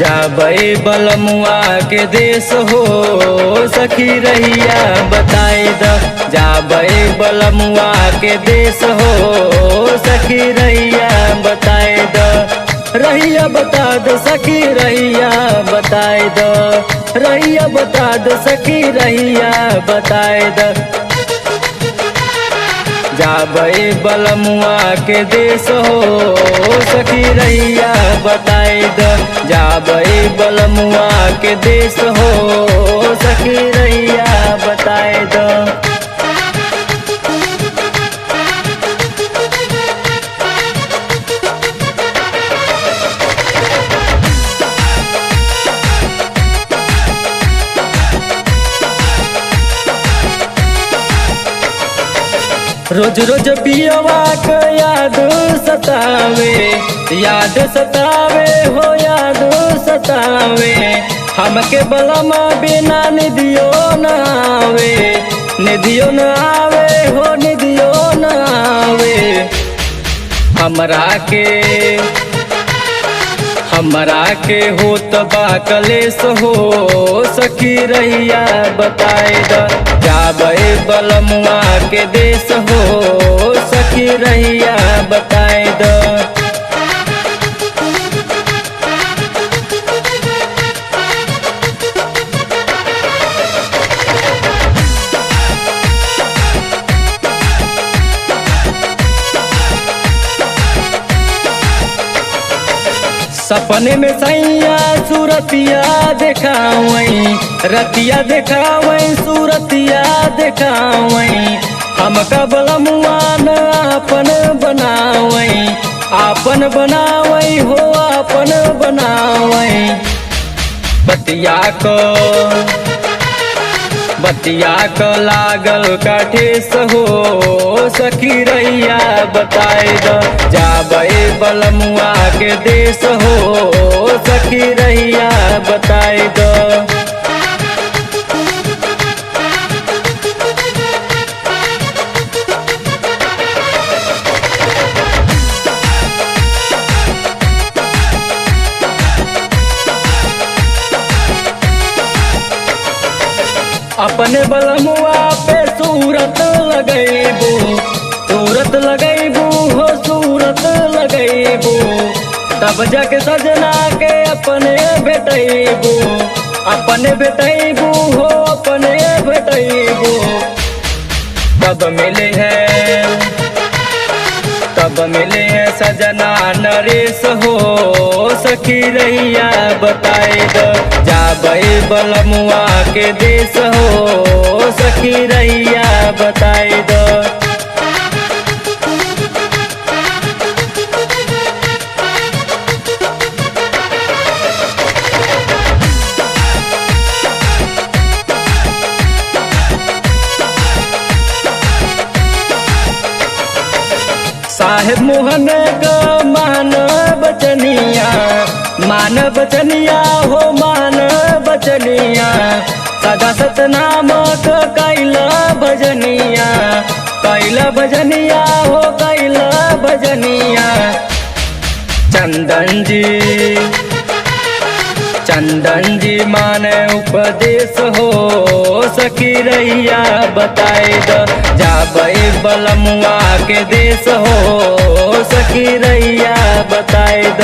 जाबई बलमुआ के देश हो सखी रहिया बताई द। जाबई बलमुआ के देश हो सखी रहिया बताई द। रहिया बता दो सखी रहिया बताई द। रहिया बता दो सखी रहिया बताई द। जाबई बलमुआ के देश हो सखी रहिया बताई द। जाबई बलमुआ के देश हो सखी रहिया बताई द। रोज रोज पियवा के याद सतावे, याद सतावे हो याद सतावे। हमके बलमा बिना निधियो न आवे, निधियो न आवे हो निधियो न आवे। हमरा के होत बा कलेश हो सखी रहिया बताई द। जाबई बलमुआ के देश हो सखी रहिया बताई द। सपने में सैया सूरतिया देखावई, रतिया देखावई सूरतिया देखावई। हमका बलमुआ न आपन बनावई, आपन बनावई हो आपन बनावई। बतिया क लागल काठेस हो सखी रहिया बताई द। जाबई बलमुआ के देश हो सखी रहिया बताई द। अपने बलमुआ पे सूरत लगैबू, सूरत लगैबू हो सूरत लगैबू। तब जाके सजना के अपने भेटैबू, अपने भेटैबू हो अपने भेटैबू। तब मिले हैं सजना नरेश हो सखी रहिया बताई द। जाबई बलमुआ के देश हो सखी रहिया बताई द। साहेब मोहन का मान बचनिया, मान बचनिया हो मान बचनिया। सदा सतनाम कैला भजनिया, कैला भजनिया हो कैला भजनिया। चंदन जी माने उपदेश हो सखी रहिया बताई द। जाबई बलमुआ के देश हो सखी रहिया बताई द।